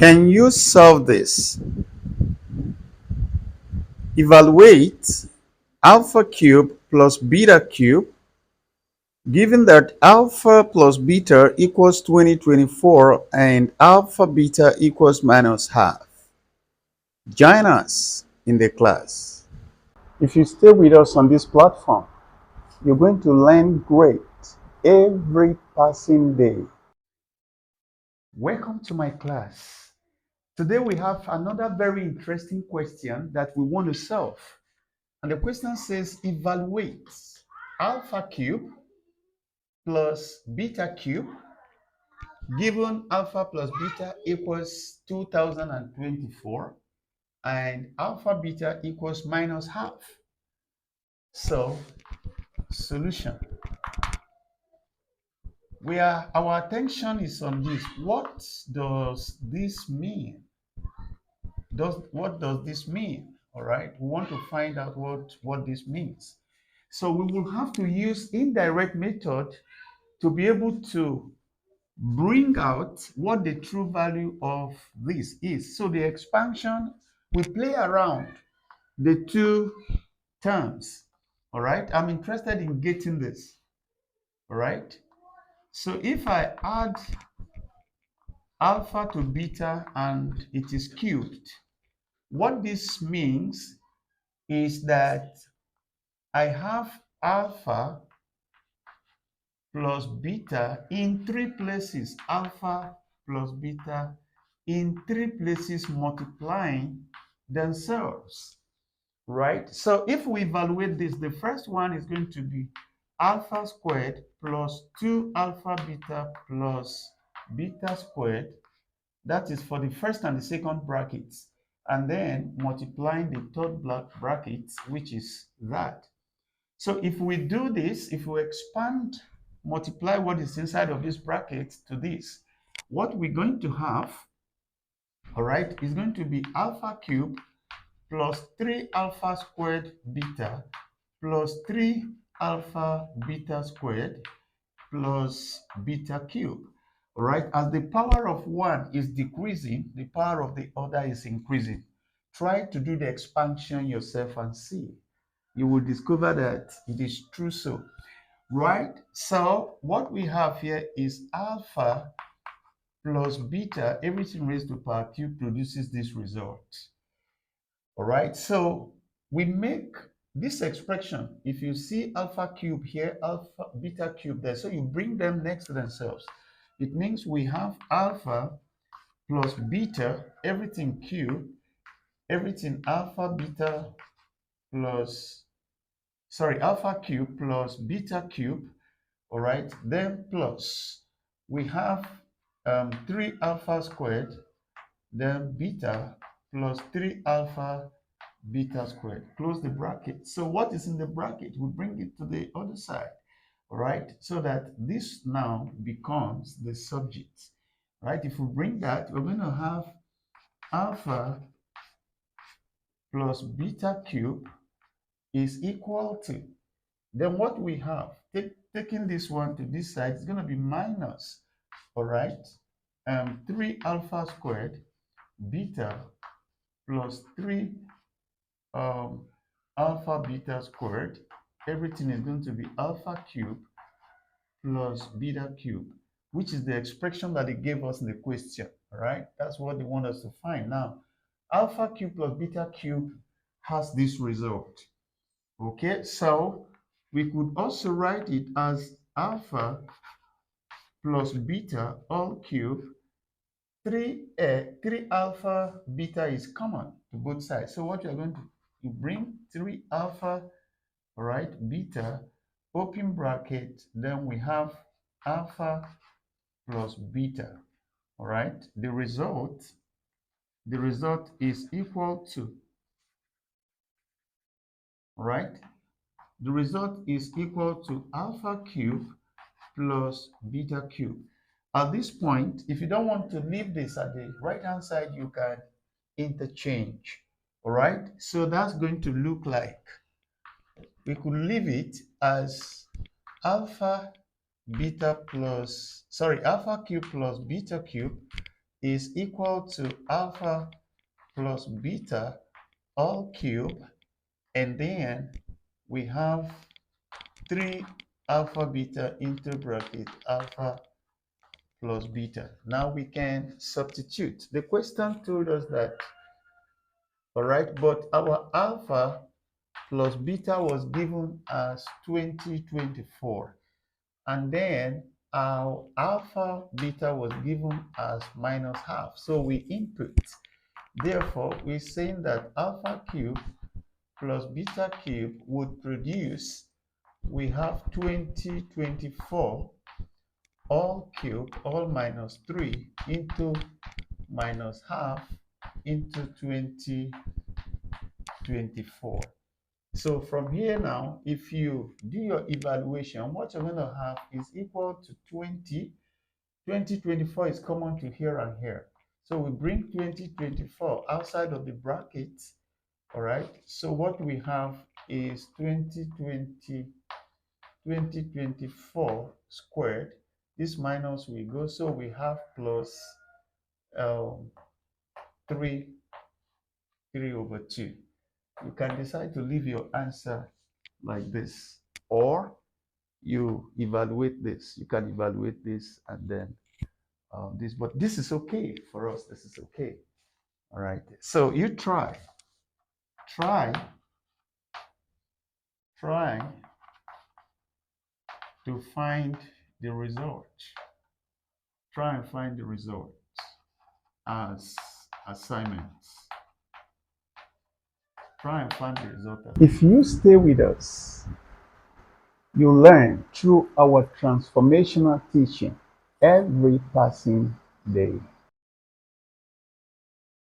Can you solve this? Evaluate alpha cube plus beta cube given that alpha plus beta equals 2024 and alpha beta equals minus half. Join us in the class. If you stay with us on this platform, you're going to learn great every passing day. Welcome to my class. Today we have another very interesting question that we want to solve. And the question says evaluate alpha cube plus beta cube given alpha plus beta equals 2024 and alpha beta equals minus half. So, solution. Our attention is on this. What does this mean? What does this mean? All right, we want to find out what this means. So we will have to use indirect method to be able to bring out what the true value of this is. So the expansion, we play around the two terms. All right, I'm interested in getting this. All right, so if I add alpha to beta and it is cubed, what this means is that I have alpha plus beta in three places, alpha plus beta in three places multiplying themselves, right? So if we evaluate this, the first one is going to be alpha squared plus 2 alpha beta plus beta squared. That is for the first and the second brackets. And then multiplying the third bracket, which is that. So if we do this, if we expand, multiply what is inside of this bracket to this, what we're going to have, all right, is going to be alpha cube plus 3 alpha squared beta plus 3 alpha beta squared plus beta cube. All right, as the power of one is decreasing, the power of the other is increasing. Try to do the expansion yourself and see. You will discover that it is true so. Right? So what we have here is alpha plus beta, everything raised to power cube produces this result. All right, so we make this expression. If you see alpha cube here, alpha beta cube there, so you bring them next to themselves. It means we have alpha plus beta, everything cube, everything alpha beta plus, sorry, alpha cube plus beta cube. All right, then plus we have 3 alpha squared, then beta plus 3 alpha beta squared. Close the bracket. So what is in the bracket? We bring it to the other side, all right, so that this now becomes the subject, right? If we bring that, we're going to have alpha plus beta cube is equal to, then what we have, taking this one to this side, is going to be minus, all right, 3 alpha squared beta plus 3 alpha beta squared. Everything is going to be alpha cube plus beta cube, which is the expression that they gave us in the question. All right, that's what they want us to find. Now, alpha cube plus beta cube has this result. Okay, so we could also write it as alpha plus beta all cube. 3 alpha beta is common to both sides. So what you're going to, you bring 3 alpha, all right, beta, open bracket, then we have alpha plus beta, all right. The result is equal to, all right, the result is equal to alpha cube plus beta cube. At this point, if you don't want to leave this at the right hand side, you can interchange. All right, so that's going to look like, we could leave it as alpha beta plus, sorry, alpha cube plus beta cube is equal to alpha plus beta all cube, and then we have 3 alpha beta into bracket alpha plus beta. Now we can substitute. The question told us that, all right, but our alpha plus beta was given as 2024, and then our alpha beta was given as minus half. So we input. Therefore, we're saying that alpha cube plus beta cube would produce, we have 2024 all cube, all minus 3 into minus half into 2024. So from here now, if you do your evaluation, what you're going to have is equal to 20. 2024 is common to here and here. So we bring 2024 outside of the brackets. All right. So what we have is 2024 squared. This minus will go. So we have plus 3 over 2. You can decide to leave your answer like this, or you evaluate this. You can evaluate this and then this, but this is okay for us. This is okay. All right. So you try to find the result. Try and find the result as assignments. Try and find the result. If you stay with us, you learn through our transformational teaching every passing day.